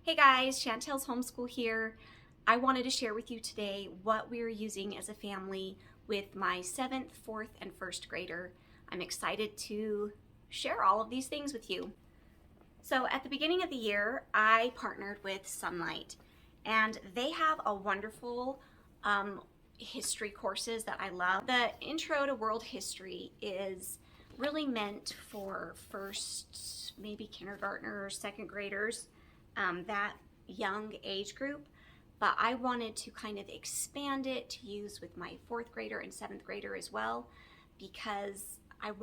Hey guys, Chantel's Homeschool here. I wanted to share with you today what we're using as a family with my 7th, 4th, and 1st grader. I'm excited to share all of these things with you. So at the beginning of the year, I partnered with Sunlight, and they have a wonderful history courses that I love. The Intro to World History is really meant for first, maybe kindergartner or 2nd graders, that young age group, but I wanted to kind of expand it to use with my 4th grader and 7th grader as well, because I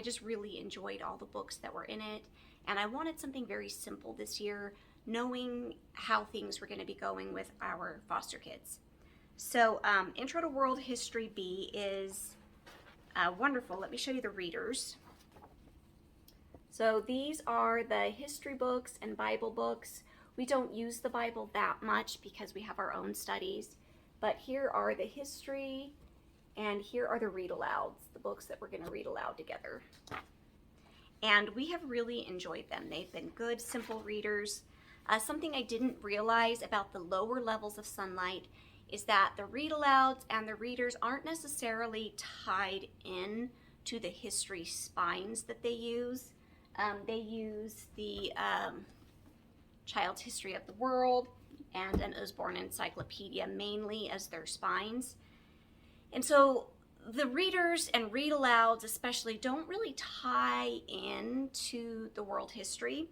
just really enjoyed all the books that were in it, and I wanted something very simple this year, knowing how things were going to be going with our foster kids. So Intro to World History B is wonderful. Let me show you the readers. So these are the history books and Bible books. We don't use the Bible that much because we have our own studies, but here are the history and here are the read alouds, the books that we're going to read aloud together. And we have really enjoyed them. They've been good, simple readers. Something I didn't realize about the lower levels of Sunlight is that the read alouds and the readers aren't necessarily tied in to the history spines that they use. They use the Child's History of the World and an Osborne Encyclopedia mainly as their spines. And so the readers and read alouds especially don't really tie in to the world history.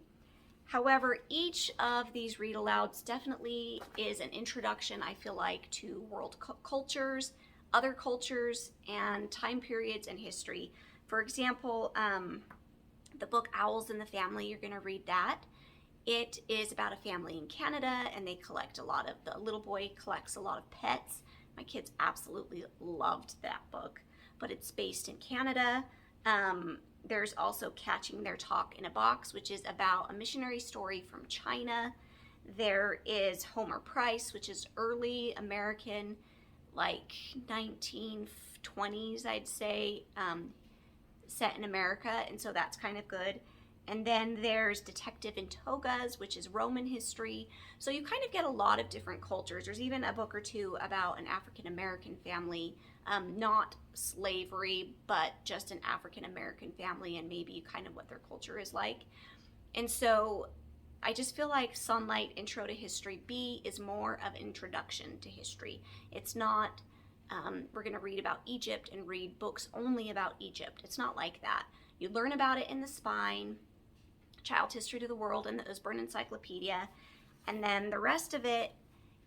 However, each of these read alouds definitely is an introduction, I feel like, to world cultures, other cultures, and time periods in history. For example, the book Owls in the Family, you're going to read that. It is about a family in Canada, and they collect the little boy collects a lot of pets. My kids absolutely loved that book, but it's based in Canada. There's also Catching Their Talk in a Box, which is about a missionary story from China. There is Homer Price, which is early American, like 1920s, I'd say, set in America, and so that's kind of good. And then there's Detective in Togas, which is Roman history. So you kind of get a lot of different cultures. There's even a book or two about an African American family, not slavery, but just an African American family and maybe kind of what their culture is like. And so I just feel like Sunlight Intro to History B is more of an introduction to history. It's not we're going to read about Egypt and read books only about Egypt. It's not like that. You learn about it in the spine, Child's History of the World, and the Osborne Encyclopedia, and then the rest of it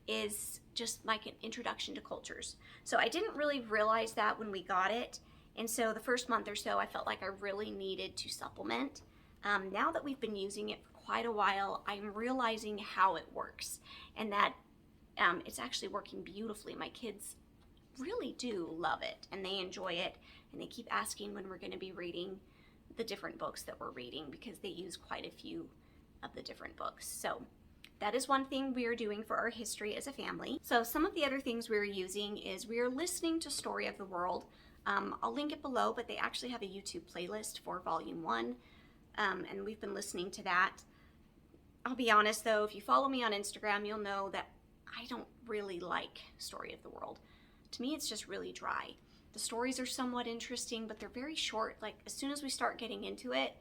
is just like an introduction to cultures. So I didn't really realize that when we got it, and so the first month or so I felt like I really needed to supplement. Now that we've been using it for quite a while, I'm realizing how it works, and that it's actually working beautifully. My kids really do love it, and they enjoy it, and they keep asking when we're going to be reading the different books that we're reading, because they use quite a few of the different books. So that is one thing we are doing for our history as a family. So some of the other things we're using is we are listening to Story of the World. I'll link it below, but they actually have a YouTube playlist for Volume 1, and we've been listening to that. I'll be honest though, if you follow me on Instagram, you'll know that I don't really like Story of the World. To me, it's just really dry. The stories are somewhat interesting, but they're very short. Like, as soon as we start getting into it,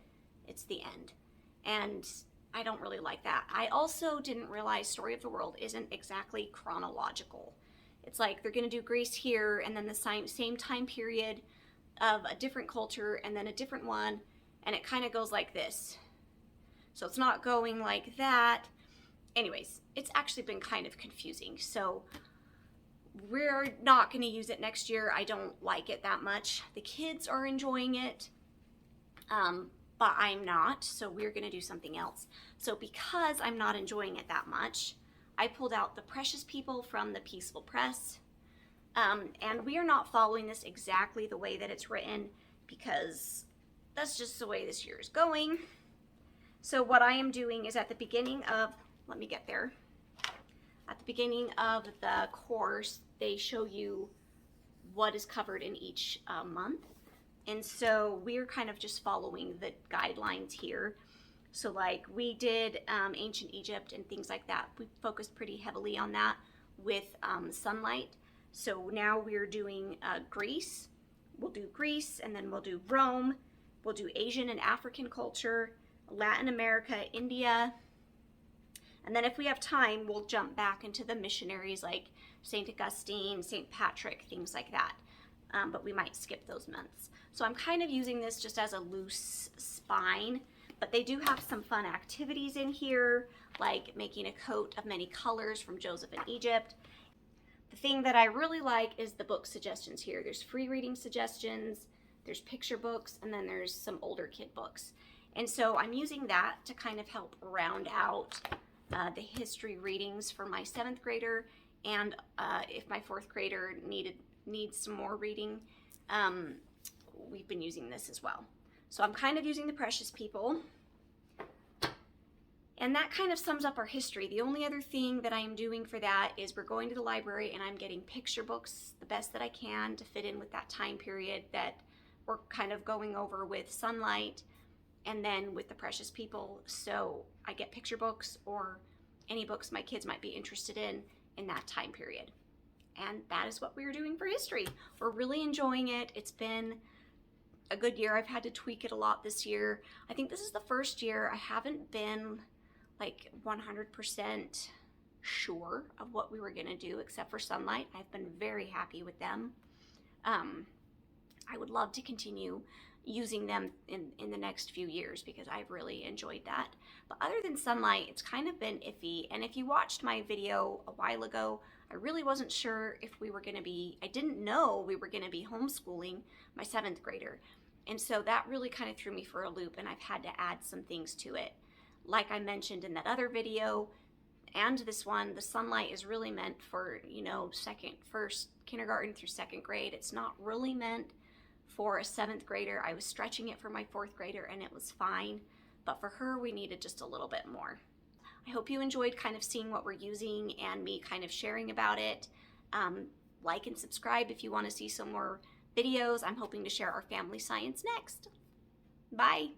it's the end. And I don't really like that. I also didn't realize Story of the World isn't exactly chronological. It's like they're going to do Greece here, and then the same time period of a different culture, and then a different one, and it kind of goes like this. So it's not going like that. Anyways, it's actually been kind of confusing. So we're not going to use it next year. I don't like it that much. The kids are enjoying it, but I'm not, so we're going to do something else. So because I'm not enjoying it that much, I pulled out The Precious People from the Peaceful Press, and we are not following this exactly the way that it's written, because that's just the way this year is going. So what I am doing is at the beginning of, let me get there. At the beginning of the course, they show you what is covered in each month. And so we're kind of just following the guidelines here. So like we did ancient Egypt and things like that. We focused pretty heavily on that with sunlight. So now we're doing Greece. We'll do Greece, and then we'll do Rome. We'll do Asian and African culture, Latin America, India. And then if we have time, we'll jump back into the missionaries like St. Augustine, St. Patrick, things like that. But we might skip those months. So I'm kind of using this just as a loose spine, but they do have some fun activities in here, like making a coat of many colors from Joseph in Egypt. The thing that I really like is the book suggestions here. There's free reading suggestions, there's picture books, and then there's some older kid books. And so I'm using that to kind of help round out the history readings for my 7th grader, and if my 4th grader needs some more reading, we've been using this as well. So I'm kind of using the Precious People. And that kind of sums up our history. The only other thing that I am doing for that is we're going to the library and I'm getting picture books the best that I can to fit in with that time period that we're kind of going over with sunlight and then with the Precious People. So I get picture books or any books my kids might be interested in that time period. And that is what we're doing for history. We're really enjoying it. It's been a good year. I've had to tweak it a lot this year. I think this is the first year I haven't been like 100% sure of what we were gonna do except for sunlight. I've been very happy with them. I would love to continue using them in the next few years because I've really enjoyed that. But other than sunlight, it's kind of been iffy. And if you watched my video a while ago, I really wasn't sure if we were gonna be, I didn't know we were gonna be homeschooling my 7th grader. And so that really kind of threw me for a loop, and I've had to add some things to it. Like I mentioned in that other video and this one, the sunlight is really meant for, first kindergarten through 2nd grade. It's not really meant for a 7th grader. I was stretching it for my 4th grader and it was fine, but for her we needed just a little bit more. I hope you enjoyed kind of seeing what we're using and me kind of sharing about it. Like and subscribe if you want to see some more videos. I'm hoping to share our family science next. Bye.